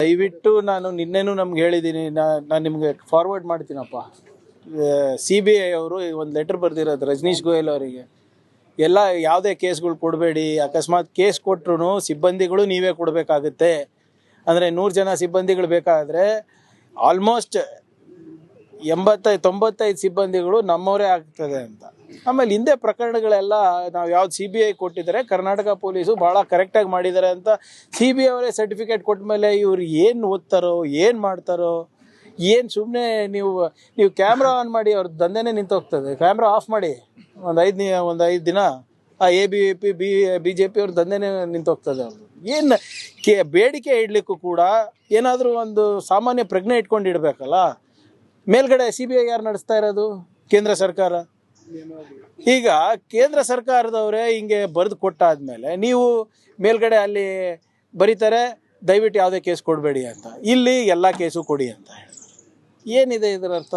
ದಯವಿಟ್ಟು ನಾನು ನಿನ್ನೆನೂ ನಮ್ಗೆ ಹೇಳಿದ್ದೀನಿ, ನಾನು ನಿಮಗೆ ಫಾರ್ವರ್ಡ್ ಮಾಡ್ತೀನಪ್ಪ. CBI ಅವರು ಒಂದು ಲೆಟರ್ ಬರ್ದಿರೋದು ರಜನೀಶ್ ಗೋಯಲ್ ಅವರಿಗೆ. ಎಲ್ಲ ಯಾವುದೇ ಕೇಸ್ಗಳು ಕೊಡಬೇಡಿ, ಅಕಸ್ಮಾತ್ ಕೇಸ್ ಕೊಟ್ಟರು ಸಿಬ್ಬಂದಿಗಳು ನೀವೇ ಕೊಡಬೇಕಾಗುತ್ತೆ. ಅಂದರೆ 100 ಜನ ಸಿಬ್ಬಂದಿಗಳು ಬೇಕಾದರೆ ಆಲ್ಮೋಸ್ಟ್ 85-95 ಸಿಬ್ಬಂದಿಗಳು ನಮ್ಮವರೇ ಆಗ್ತದೆ ಅಂತ. ಆಮೇಲೆ ಹಿಂದೆ ಪ್ರಕರಣಗಳೆಲ್ಲ ನಾವು ಯಾವ್ದು CBI ಕೊಟ್ಟಿದ್ದಾರೆ, ಕರ್ನಾಟಕ ಪೊಲೀಸು ಭಾಳ ಕರೆಕ್ಟಾಗಿ ಮಾಡಿದ್ದಾರೆ ಅಂತ CBI ಅವರೇ ಸರ್ಟಿಫಿಕೇಟ್ ಕೊಟ್ಟ ಮೇಲೆ ಇವ್ರು ಏನು ಓದ್ತಾರೋ ಏನು ಮಾಡ್ತಾರೋ ಏನು ಸುಮ್ಮನೆ ನೀವು ಕ್ಯಾಮ್ರಾ ಆನ್ ಮಾಡಿ ಅವ್ರ ದಂಧೆನೇ ನಿಂತೋಗ್ತದೆ. ಕ್ಯಾಮ್ರಾ ಆಫ್ ಮಾಡಿ ಒಂದು 5 ದಿನ ಆ ABVP BJP ಅವ್ರ ದಂಧೆನೇ ನಿಂತೋಗ್ತದೆ. ಅವ್ರದ್ದು ಏನು ಬೇಡಿಕೆ ಇಡಲಿಕ್ಕೂ ಕೂಡ ಏನಾದರೂ ಒಂದು ಸಾಮಾನ್ಯ ಪ್ರಜ್ಞೆ ಇಟ್ಕೊಂಡು ಇಡಬೇಕಲ್ಲ. ಮೇಲ್ಗಡೆ CBI ಯಾರು ನಡೆಸ್ತಾ ಇರೋದು? ಕೇಂದ್ರ ಸರ್ಕಾರ. ಈಗ ಕೇಂದ್ರ ಸರ್ಕಾರದವರೇ ಹಿಂಗೆ ಬರೆದು ಕೊಟ್ಟಾದ್ಮೇಲೆ ನೀವು ಮೇಲ್ಗಡೆ ಅಲ್ಲಿ ಬರೀತಾರೆ ದಯವಿಟ್ಟು ಯಾವುದೇ ಕೇಸ್ ಕೊಡಬೇಡಿ ಅಂತ, ಇಲ್ಲಿ ಎಲ್ಲ ಕೇಸು ಕೊಡಿ ಅಂತ ಹೇಳ್ತಾರೆ. ಏನಿದೆ ಇದರ ಅರ್ಥ?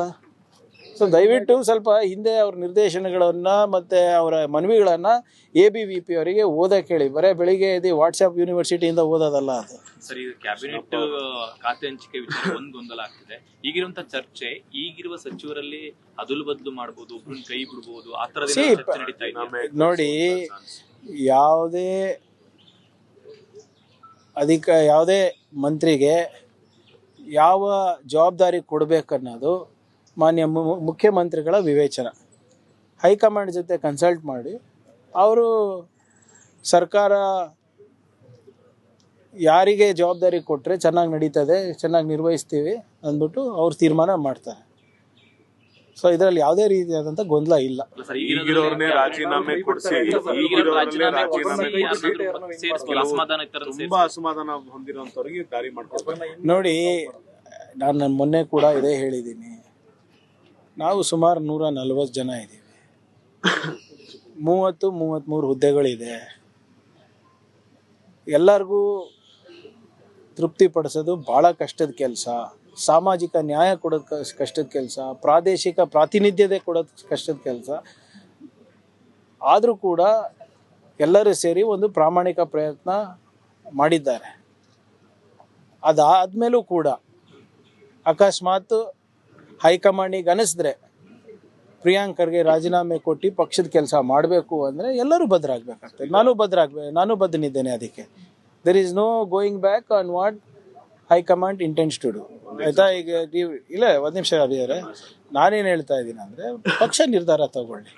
ಸೊ ದಯವಿಟ್ಟು ಸ್ವಲ್ಪ ಹಿಂದೆ ಅವ್ರ ನಿರ್ದೇಶನಗಳನ್ನು ಮತ್ತು ಅವರ ಮನವಿಗಳನ್ನು ABVP ಅವರಿಗೆ ಓದಕ್ಕೆ ಹೇಳಿ. ಬರೀ ಬೆಳಿಗ್ಗೆ ಎದ್ದು ವಾಟ್ಸಪ್ ಯೂನಿವರ್ಸಿಟಿಯಿಂದ ಓದೋದಲ್ಲ ಅದು. ಸರ್, ಈಗ ಕ್ಯಾಬಿನೆಟ್ ಖಾತೆ ಹಂಚಿಕೆ ವಿಚಾರ ಒಂದು ಗೊಂದಲ ಆಗ್ತಿದೆ. ಈಗಿರುವಂತ ಚರ್ಚೆ, ಈಗಿರುವ ಸಚಿವರಲ್ಲಿ ಅದಲು ಬದಲು ಮಾಡಬಹುದು, ಒಬ್ರನ್ನ ಕೈ ಬಿಡಬಹುದು, ಆ ತರದ ಚರ್ಚೆ ನಡೀತಾ ಇದೆ. ನೋಡಿ, ಯಾವುದೇ ಮಂತ್ರಿಗೆ ಯಾವ ಜವಾಬ್ದಾರಿ ಕೊಡಬೇಕನ್ನೋದು ಮಾನ್ಯ ಮುಖ್ಯಮಂತ್ರಿಗಳ ವಿವೇಚನ. ಹೈಕಮಾಂಡ್ ಜೊತೆ ಕನ್ಸಲ್ಟ್ ಮಾಡಿ ಅವರು ಸರ್ಕಾರ ಯಾರಿಗೆ ಜವಾಬ್ದಾರಿ ಕೊಟ್ಟರೆ ಚೆನ್ನಾಗಿ ನಡೀತದೆ, ಚೆನ್ನಾಗಿ ನಿರ್ವಹಿಸ್ತೀವಿ ಅಂದ್ಬಿಟ್ಟು ಅವ್ರು ತೀರ್ಮಾನ ಮಾಡ್ತಾರೆ. ಸೊ ಇದರಲ್ಲಿ ಯಾವುದೇ ರೀತಿಯಾದಂಥ ಗೊಂದಲ ಇಲ್ಲ. ನೋಡಿ, ನಾನು ಮೊನ್ನೆ ಕೂಡ ಇದೇ ಹೇಳಿದ್ದೀನಿ. ನಾವು ಸುಮಾರು 140 ಜನ ಇದ್ದೀವಿ. 33 ಹುದ್ದೆಗಳಿದೆ. ಎಲ್ಲರಿಗೂ ತೃಪ್ತಿಪಡಿಸೋದು ಭಾಳ ಕಷ್ಟದ ಕೆಲಸ. ಸಾಮಾಜಿಕ ನ್ಯಾಯ ಕೊಡೋದು ಕಷ್ಟದ ಕೆಲಸ, ಪ್ರಾದೇಶಿಕ ಪ್ರಾತಿನಿಧ್ಯತೆ ಕೊಡೋದು ಕಷ್ಟದ ಕೆಲಸ. ಆದರೂ ಕೂಡ ಎಲ್ಲರೂ ಸೇರಿ ಒಂದು ಪ್ರಾಮಾಣಿಕ ಪ್ರಯತ್ನ ಮಾಡಿದ್ದಾರೆ. ಅದಾದಮೇಲೂ ಕೂಡ ಅಕಸ್ಮಾತ್ ಹೈಕಮಾಂಡಿಗೆ ಅನಿಸಿದ್ರೆ ಪ್ರಿಯಾಂಕ್ ಖರ್ಗೆ ರಾಜೀನಾಮೆ ಕೊಟ್ಟು ಪಕ್ಷದ ಕೆಲಸ ಮಾಡಬೇಕು ಅಂದರೆ ಎಲ್ಲರೂ ಬದ್ಧರಾಗಬೇಕಾಗ್ತದೆ. ನಾನು ಬದ್ಧನಿದ್ದೇನೆ ಅದಕ್ಕೆ. There is no going back on what high command intends to do. ಆಯಿತಾ? ಈಗ ನೀವು ಇಲ್ಲ, ಒಂದು ನಿಮಿಷ ಅಭಿಯವರೇ, ನಾನೇನು ಹೇಳ್ತಾ ಇದ್ದೀನಿ ಅಂದರೆ ಪಕ್ಷ ನಿರ್ಧಾರ ತಗೊಳ್ಳಿ.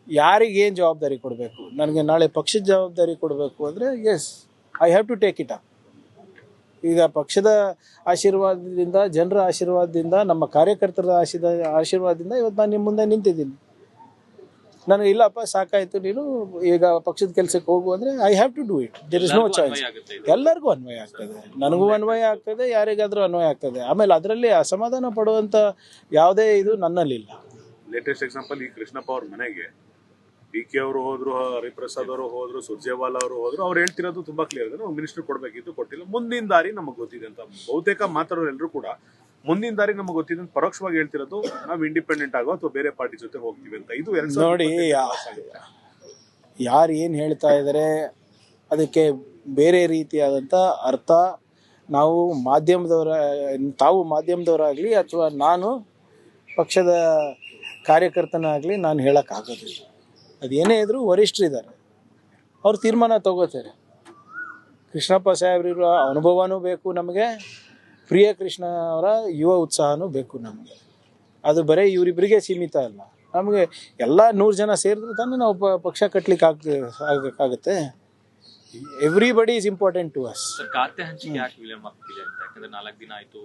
ಯಾರಿಗೇನು ಜವಾಬ್ದಾರಿ ಕೊಡಬೇಕು. ನನಗೆ ನಾಳೆ ಪಕ್ಷದ ಜವಾಬ್ದಾರಿ ಕೊಡಬೇಕು ಅಂದರೆ yes, I have to take it up. ಈಗ ಪಕ್ಷದ ಆಶೀರ್ವಾದದಿಂದ, ಜನರ ಆಶೀರ್ವಾದದಿಂದ, ನಮ್ಮ ಕಾರ್ಯಕರ್ತರ ಆಶೀರ್ವಾದದಿಂದ ಇವತ್ತು ನಾನು ನಿಮ್ಮ ಮುಂದೆ ನಿಂತಿದ್ದೀನಿ. ನನಗೆ ಇಲ್ಲಪ್ಪ ಸಾಕಾಯಿತು, ನೀನು ಈಗ ಪಕ್ಷದ ಕೆಲಸಕ್ಕೆ ಹೋಗು ಅಂದರೆ I have to do it. There is no choice. ಎಲ್ಲರಿಗೂ ಅನ್ವಯ ಆಗ್ತದೆ, ನನಗೂ ಅನ್ವಯ ಆಗ್ತದೆ, ಯಾರಿಗಾದರೂ ಅನ್ವಯ ಆಗ್ತದೆ. ಆಮೇಲೆ ಅದರಲ್ಲಿ ಅಸಮಾಧಾನ ಪಡುವಂಥ ಯಾವುದೇ ಇದು ನನ್ನಲ್ಲಿಲ್ಲ. ಲೇಟೆಸ್ಟ್ ಎಕ್ಸಾಂಪಲ್, ಈ ಕೃಷ್ಣಪ್ಪ ಅವ್ರ ಮನೆಗೆ DK ಅವರು ಹೋದ್ರು, ಹರಿಪ್ರಸಾದ್ ಅವರು ಹೋದ್ರು, ಸುರ್ಜೇವಾಲಾ ಅವರು ಹೋದ್ರು. ಅವ್ರು ಹೇಳ್ತಿರೋದು ತುಂಬಾ ಕ್ಲಿಯರ್ ಇದೆ, ನಾವು ಮಿನಿಸ್ಟರ್ ಕೊಡಬೇಕಿತ್ತು, ಕೊಟ್ಟಿಲ್ಲ. ಮುಂದಿನ ದಾರಿ ನಮಗೆ ಗೊತ್ತಿದೆ ಅಂತ ಬಹುತೇಕ ಮಾತಾಡೋರೆಲ್ಲರೂ ಕೂಡ ಮುಂದಿನ ದಾರಿ ನಮಗೆ ಗೊತ್ತಿದೆ ಅಂತ ಪರೋಕ್ಷವಾಗಿ ಹೇಳ್ತಿರೋದು. ನಾವು ಇಂಡಿಪೆಂಡೆಂಟ್ ಆಗೋ ಅಥವಾ ಬೇರೆ ಪಾರ್ಟಿ ಜೊತೆ ಹೋಗ್ತೀವಿ ಅಂತ. ಇದು ನೋಡಿ, ಯಾರು ಏನು ಹೇಳ್ತಾ ಇದ್ದಾರೆ ಅದಕ್ಕೆ ಬೇರೆ ರೀತಿಯಾದಂಥ ಅರ್ಥ ತಾವು ಮಾಧ್ಯಮದವರಾಗಲಿ ಅಥವಾ ನಾನು ಪಕ್ಷದ ಕಾರ್ಯಕರ್ತನಾಗಲಿ ನಾನು ಹೇಳೋಕ್ಕಾಗೋದಿಲ್ಲ. ಅದೇನೇ ಇದ್ರೂ ವರಿಷ್ಠರಿದ್ದಾರೆ, ಅವ್ರು ತೀರ್ಮಾನ ತಗೋತಾರೆ. ಕೃಷ್ಣಪ್ಪ ಸಾಹೇಬ್ರಿರೋ ಅನುಭವನೂ ಬೇಕು ನಮಗೆ, ಪ್ರಿಯ ಕೃಷ್ಣ ಅವರ ಯುವ ಉತ್ಸಾಹನೂ ಬೇಕು ನಮಗೆ. ಅದು ಬರೀ ಇವರಿಬ್ಬರಿಗೆ ಸೀಮಿತ ಅಲ್ಲ, ನಮಗೆ ಎಲ್ಲ 100 ಜನ ಸೇರಿದ್ರೆ ತಾನೇ ನಾವು ಪಕ್ಷ ಕಟ್ಟಲಿಕ್ಕೆ ಆಗಬೇಕಾಗುತ್ತೆ. Everybody is important to us. ಖಾತೆ ಹಂಚಿಕೆ ಯಾಕೆ ವಿಳಂಬ ಆಗ್ತಿದೆ ಅಂತ? ಯಾಕಂದ್ರೆ 4 ದಿನ ಆಯ್ತು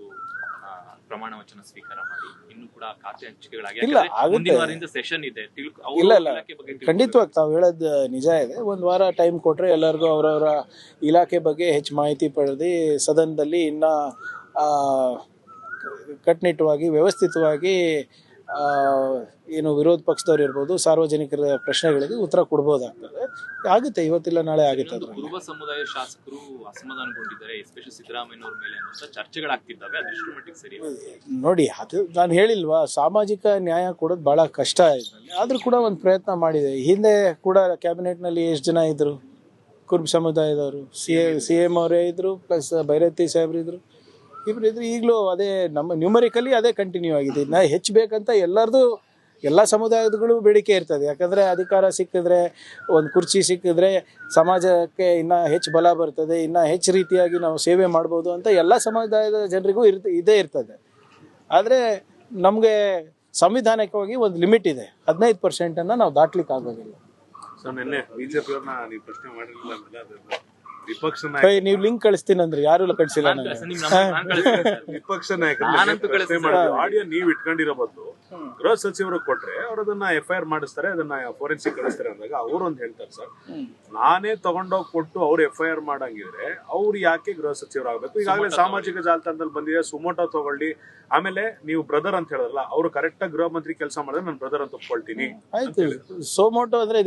ಪ್ರಮಾಣ ವಚನ ಸ್ವೀಕಾರ ಮಾಡಿ, ಇನ್ನು ಕೂಡ ಖಾತೆ ಹಂಚಿಕೆಗಳಾಗಿ ಸೆಷನ್ ಇದೆ. ಇಲ್ಲ, ಖಂಡಿತವಾಗಿ ತಾವು ಹೇಳೋದು ನಿಜ ಇದೆ. ಒಂದು ವಾರ ಟೈಮ್ ಕೊಟ್ಟರೆ ಎಲ್ಲರಿಗೂ ಅವರವರ ಇಲಾಖೆ ಬಗ್ಗೆ ಹೆಚ್ಚು ಮಾಹಿತಿ ಪಡೆದು ಸದನದಲ್ಲಿ ಇನ್ನು ಕಟ್ಟುನಿಟ್ಟವಾಗಿ ವ್ಯವಸ್ಥಿತವಾಗಿ ಏನು ವಿರೋಧ ಪಕ್ಷದವ್ರು ಇರ್ಬೋದು, ಸಾರ್ವಜನಿಕರ ಪ್ರಶ್ನೆಗಳಿಗೆ ಉತ್ತರ ಕೊಡ್ಬೋದಾಗ್ತದೆ. ಆಗುತ್ತೆ, ಇವತ್ತಿಲ್ಲ ನಾಳೆ ಆಗುತ್ತೆ. ಕುರುಬ ಸಮುದಾಯ ಶಾಸಕರು ಅಸಮಾಧಾನಗೊಂಡಿದ್ದಾರೆ, ಎಸ್ಪೆಷಲಿ ಸಿದ್ದರಾಮಯ್ಯ ಅವ್ರ ಮೇಲೆ ಅಂತ ಚರ್ಚೆಗಳಾಗ್ತಿದ್ದಾವೆ. ಅದೆಷ್ಟು ಮಟ್ಟಿಗೆ ಸರಿ? ನೋಡಿ, ಅದು ನಾನು ಹೇಳಿಲ್ವಾ, ಸಾಮಾಜಿಕ ನ್ಯಾಯ ಕೊಡೋದು ಭಾಳ ಕಷ್ಟ ಇದರಲ್ಲಿ. ಆದರೂ ಕೂಡ ಒಂದು ಪ್ರಯತ್ನ ಮಾಡಿದೆ. ಹಿಂದೆ ಕೂಡ ಕ್ಯಾಬಿನೆಟ್ನಲ್ಲಿ ಎಷ್ಟು ಜನ ಇದ್ದರು? ಕುರುಬ ಸಮುದಾಯದವರು ಸಿ ಎಮ್ ಅವರೇ ಇದ್ರು, ಪ್ಲಸ್ ಭೈರತಿ ಸಾಹೇಬ್ರು ಇದ್ರು, ಇಬ್ರು ಇದ್ರು. ಈಗಲೂ ಅದೇ ನಮ್ಮ ನ್ಯೂಮರಿಕಲಿ ಅದೇ ಕಂಟಿನ್ಯೂ ಆಗಿದೆ. ನಾ ಹೆಚ್ಚಬೇಕಂತ ಎಲ್ಲರದು ಎಲ್ಲ ಸಮುದಾಯದಗಳು ಬೇಡಿಕೆ ಇರ್ತದೆ. ಯಾಕಂದರೆ ಅಧಿಕಾರ ಸಿಕ್ಕಿದ್ರೆ, ಒಂದು ಕುರ್ಚಿ ಸಿಕ್ಕಿದ್ರೆ ಸಮಾಜಕ್ಕೆ ಇನ್ನೂ ಹೆಚ್ಚು ಬಲ ಬರ್ತದೆ, ಇನ್ನೂ ಹೆಚ್ಚು ರೀತಿಯಾಗಿ ನಾವು ಸೇವೆ ಮಾಡ್ಬೋದು ಅಂತ ಎಲ್ಲ ಸಮುದಾಯದ ಜನರಿಗೂ ಇದೇ ಇರ್ತದೆ. ಆದರೆ ನಮಗೆ ಸಂವಿಧಾನಿಕವಾಗಿ ಒಂದು ಲಿಮಿಟ್ ಇದೆ, 15% ನಾವು ದಾಟ್ಲಿಕ್ಕೆ ಆಗೋದಿಲ್ಲ. ಸೊ ನಿನ್ನೆ ಬಿಜೆಪಿ ಅವ್ರನ್ನ ನೀವು ಪ್ರಶ್ನೆ ಮಾಡಿರಲಿಲ್ಲ ಆಮೇಲೆ ಅದು ವಿಪಕ್ಷ ನೀವು ಲಿಂಕ್ ಕಳಿಸ್ತೀನಿ ಅಂದ್ರೆ ಯಾರು ಕಳಿಸಿಲ್ಲ ನನಗೆ. ವಿಪಕ್ಷ ನಾಯಕರು ಆಡಿಯೋ ನೀವು ಇಟ್ಕೊಂಡಿರೋ ಬದಲು ಗೃಹ ಸಚಿವರು ಕೊಟ್ರೆ ಅವ್ರು ಅದನ್ನ FIR ಮಾಡಿಸ್ತಾರೆ, ಅದನ್ನ ಫೋರೆನ್ಸಿಕ್ ಕಳಿಸ್ತಾರೆ ಅಂದಾಗ ಅವ್ರು ಒಂದು ಹೇಳ್ತಾರೆ, ಸರ್ ನಾನೇ ತಗೊಂಡೋಗಿ ಕೊಟ್ಟು ಅವ್ರು FIR ಮಾಡಂಗಿದ್ರೆ ಅವ್ರು ಯಾಕೆ ಗೃಹ ಸಚಿವರು ಆಗ್ಬೇಕು? ಈಗಾಗಲೇ ಸಾಮಾಜಿಕ ಜಾಲತಾಣದಲ್ಲಿ ಬಂದಿದೆ, ಸುಮೋಟೋ ತಗೊಳ್ಳಿ, ಆಮೇಲೆ ನೀವು ಬ್ರದರ್ ಅಂತ ಹೇಳಲ್ಲ, ಅವ್ರು ಕರೆಕ್ಟ್ ಆಗಿ ಗೃಹ ಮಂತ್ರಿ ಕೆಲಸ ಮಾಡಿದ್ರೆ ನಾನು ಬ್ರದರ್ ಅಂತ ಒಪ್ಕೊಳ್ತೀನಿ. ಆಯ್ತು, ಸೋಮೋಟೋ ಅಂದ್ರೆ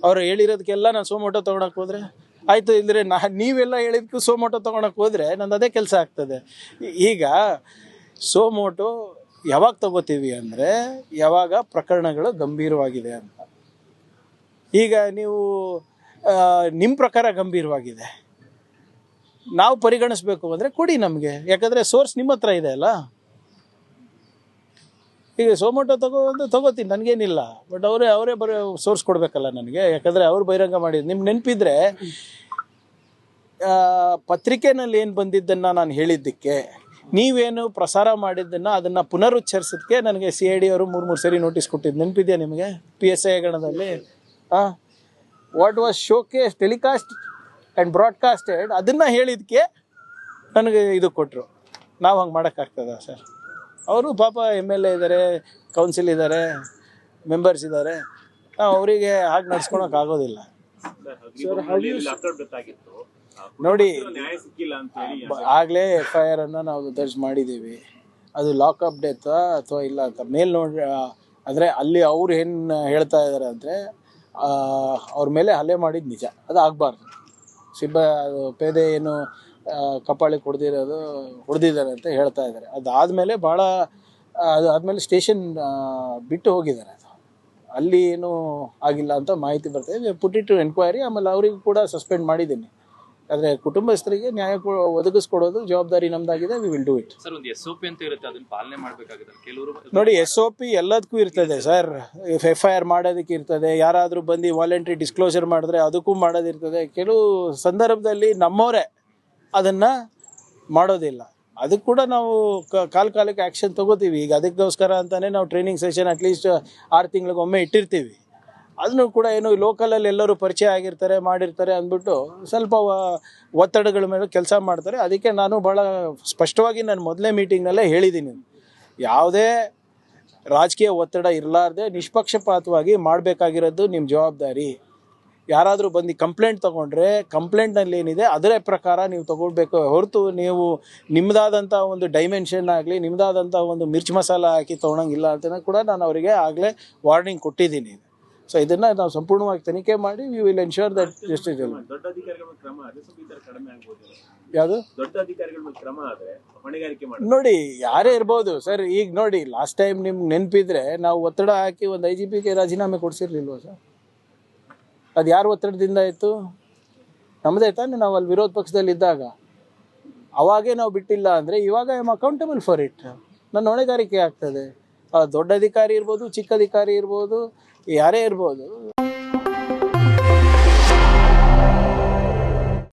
ಅವ್ರು ಹೇಳಿರೋದಕ್ಕೆಲ್ಲ ನಾನು ಸೋಮೋಟೋ ತಗೊಳಕ್ ಹೋದ್ರೆ ಆಯ್ತು, ಇಲ್ಲದ್ರೆ ನೀವೆಲ್ಲ ಹೇಳಿದ್ಕು ಸೋಮೋಟೋ ತೊಗೊಳಕ್ಕೆ ಹೋದರೆ ನಂದು ಅದೇ ಕೆಲಸ ಆಗ್ತದೆ. ಈಗ ಸೋಮೋಟೋ ಯಾವಾಗ ತಗೋತೀವಿ ಅಂದರೆ ಯಾವಾಗ ಪ್ರಕರಣಗಳು ಗಂಭೀರವಾಗಿದೆ ಅಂತ. ಈಗ ನೀವು ನಿಮ್ಮ ಪ್ರಕಾರ ಗಂಭೀರವಾಗಿದೆ, ನಾವು ಪರಿಗಣಿಸ್ಬೇಕು ಅಂದರೆ ಕೊಡಿ ನಮಗೆ, ಯಾಕಂದರೆ ಸೋರ್ಸ್ ನಿಮ್ಮ ಹತ್ರ ಇದೆ ಅಲ್ಲ. ಈಗ ಸೋಮೋಟೋ ತಗೋತೀನಿ, ನನಗೇನಿಲ್ಲ, ಬಟ್ ಅವರೇ ಬರೋ ಸೋರ್ಸ್ ಕೊಡಬೇಕಲ್ಲ ನನಗೆ, ಯಾಕಂದರೆ ಅವ್ರು ಬಹಿರಂಗ ಮಾಡಿದ್ರು. ನಿಮ್ಗೆ ನೆನಪಿದ್ರೆ ಪತ್ರಿಕೆನಲ್ಲಿ ಏನು ಬಂದಿದ್ದನ್ನು ನಾನು ಹೇಳಿದ್ದಕ್ಕೆ, ನೀವೇನು ಪ್ರಸಾರ ಮಾಡಿದ್ದನ್ನು ಅದನ್ನು ಪುನರುಚ್ಚರಿಸೋದಕ್ಕೆ ನನಗೆ CID ಅವರು 3 ಸರಿ ನೋಟಿಸ್ ಕೊಟ್ಟಿದ್ದು ನೆನಪಿದೆಯಾ ನಿಮಗೆ? PSI ಗಣದಲ್ಲಿ what was showcase telecast and broadcasted ಅದನ್ನು ಹೇಳಿದ್ದಕ್ಕೆ ನನಗೆ ಇದು ಕೊಟ್ಟರು. ನಾವು ಹಂಗೆ ಮಾಡೋಕ್ಕಾಗ್ತದ ಸರ್? ಅವರು ಪಾಪ MLA ಇದ್ದಾರೆ, ಕೌನ್ಸಿಲ್ ಇದ್ದಾರೆ, ಮೆಂಬರ್ಸ್ ಇದ್ದಾರೆ, ನಾವು ಅವರಿಗೆ ಹಾಗೆ ನಡ್ಸ್ಕೊಳಕ್ ಆಗೋದಿಲ್ಲ. ನೋಡಿ, ಆಗಲೇ FIR ಅನ್ನು ನಾವು ದರ್ಜ್ ಮಾಡಿದ್ದೀವಿ. ಅದು ಲಾಕಪ್ ಡೆತ್ ಅಥವಾ ಇಲ್ಲ ಅಂತ ಮೇಲೆ ನೋಡಿ, ಅಂದರೆ ಅಲ್ಲಿ ಅವ್ರು ಏನು ಹೇಳ್ತಾ ಇದ್ದಾರೆ ಅಂದರೆ ಅವ್ರ ಮೇಲೆ ಹಲ್ಲೆ ಮಾಡಿದ್ದು ನಿಜ, ಅದು ಆಗಬಾರ್ದು. ಪೇದೆ ಏನು ಕಪಾಳಿಗೆ ಹೊಡೆದಿದ್ದಾರೆ ಅಂತ ಹೇಳ್ತಾ ಇದ್ದಾರೆ. ಅದಾದಮೇಲೆ ಅದು ಆದಮೇಲೆ ಸ್ಟೇಷನ್ ಬಿಟ್ಟು ಹೋಗಿದ್ದಾರೆ. ಅದು ಅಲ್ಲಿ ಏನೂ ಆಗಿಲ್ಲ ಅಂತ ಮಾಹಿತಿ ಬರ್ತದೆ. Put it to enquiry. ಆಮೇಲೆ ಅವರಿಗೂ ಕೂಡ ಸಸ್ಪೆಂಡ್ ಮಾಡಿದ್ದೀನಿ. ಆದರೆ ಕುಟುಂಬಸ್ಥರಿಗೆ ನ್ಯಾಯ ಒದಗಿಸ್ಕೊಡೋದು ಜವಾಬ್ದಾರಿ ನಮ್ದಾಗಿದೆ. We will do it. Sir, ಒಂದು SOP ಅಂತ ಇರುತ್ತೆ, ಅದನ್ನ ಪಾಲನೆ ಮಾಡಬೇಕಾಗುತ್ತೆ. ಕೆಲವರು ನೋಡಿ, SOP ಎಲ್ಲದಕ್ಕೂ ಇರ್ತದೆ ಸರ್. FIR ಮಾಡೋದಕ್ಕೆ ಇರ್ತದೆ, ಯಾರಾದರೂ ಬಂದು ವಾಲಂಟ್ರಿ ಡಿಸ್ಕ್ಲೋಸರ್ ಮಾಡಿದ್ರೆ ಅದಕ್ಕೂ ಮಾಡೋದಿರ್ತದೆ. ಕೆಲವು ಸಂದರ್ಭದಲ್ಲಿ ನಮ್ಮವರೇ ಅದನ್ನು ಮಾಡೋದಿಲ್ಲ, ಅದಕ್ಕೆ ಕೂಡ ನಾವು ಕಾಲಕ್ಕೆ ಆ್ಯಕ್ಷನ್ ತೊಗೋತೀವಿ. ಈಗ ಅದಕ್ಕೋಸ್ಕರ ಅಂತಲೇ ನಾವು ಟ್ರೈನಿಂಗ್ ಸೆಷನ್ ಅಟ್ಲೀಸ್ಟ್ 6 ತಿಂಗಳಿಗೊಮ್ಮೆ ಇಟ್ಟಿರ್ತೀವಿ. ಅದನ್ನು ಕೂಡ ಏನು ಲೋಕಲಲ್ಲಿ ಎಲ್ಲರೂ ಪರಿಚಯ ಆಗಿರ್ತಾರೆ, ಮಾಡಿರ್ತಾರೆ ಅಂದ್ಬಿಟ್ಟು ಸ್ವಲ್ಪ ಒತ್ತಡಗಳ ಮೇಲೆ ಕೆಲಸ ಮಾಡ್ತಾರೆ. ಅದಕ್ಕೆ ನಾನು ಭಾಳ ಸ್ಪಷ್ಟವಾಗಿ ನಾನು ಮೊದಲನೇ ಮೀಟಿಂಗ್ನಲ್ಲೇ ಹೇಳಿದ್ದೀನಿ, ಯಾವುದೇ ರಾಜಕೀಯ ಒತ್ತಡ ಇರಲಾರ್ದೆ ನಿಷ್ಪಕ್ಷಪಾತವಾಗಿ ಮಾಡಬೇಕಾಗಿರೋದು ನಿಮ್ಮ ಜವಾಬ್ದಾರಿ. ಯಾರಾದರೂ ಬಂದು ಕಂಪ್ಲೇಂಟ್ ತೊಗೊಂಡ್ರೆ ಕಂಪ್ಲೇಂಟ್ನಲ್ಲಿ ಏನಿದೆ ಅದರ ಪ್ರಕಾರ ನೀವು ತೊಗೊಳ್ಬೇಕು ಹೊರತು ನೀವು ನಿಮ್ಮದಾದಂಥ ಒಂದು ಡೈಮೆನ್ಷನ್ ಆಗಲಿ, ನಿಮ್ಮದಾದಂಥ ಒಂದು ಮಿರ್ಚ್ ಮಸಾಲ ಹಾಕಿ ತೊಗೊಳಂಗಿಲ್ಲ ಅಂತ ಕೂಡ ನಾನು ಅವರಿಗೆ ಆಗಲೇ ವಾರ್ನಿಂಗ್ ಕೊಟ್ಟಿದ್ದೀನಿ. ಸೊ ಇದನ್ನು ನಾವು ಸಂಪೂರ್ಣವಾಗಿ ತನಿಖೆ ಮಾಡಿ we will ensure that justice ಇಲ್ಲ. ಯಾವುದು ದೊಡ್ಡ ಅಧಿಕಾರಿಗಳ ಕ್ರಮ ಆದರೆ ಹೊಣೆಗಾರಿಕೆ ನೋಡಿ, ಯಾರೇ ಇರ್ಬೋದು ಸರ್. ಈಗ ನೋಡಿ, ಲಾಸ್ಟ್ ಟೈಮ್ ನಿಮ್ಗೆ ನೆನಪಿದ್ರೆ ನಾವು ಒತ್ತಡ ಹಾಕಿ ಒಂದು IGPಗೆ ರಾಜೀನಾಮೆ ಕೊಡಿಸಿರ್ಲಿಲ್ವ ಸರ್? ಅದು ಯಾರು ಒತ್ತಡದಿಂದ ಆಯಿತು? ನಮ್ಮದೇ ತಾನೇ. ನಾವು ಅಲ್ಲಿ ವಿರೋಧ ಪಕ್ಷದಲ್ಲಿದ್ದಾಗ ಅವಾಗೇ ನಾವು ಬಿಟ್ಟಿಲ್ಲ ಅಂದರೆ ಇವಾಗ I am accountable for it. ನನ್ನ ಹೊಣೆಗಾರಿಕೆ ಆಗ್ತದೆ. ದೊಡ್ಡ ಅಧಿಕಾರಿ ಇರ್ಬೋದು, ಚಿಕ್ಕ ಅಧಿಕಾರಿ ಇರ್ಬೋದು, ಯಾರೇ ಇರ್ಬೋದು.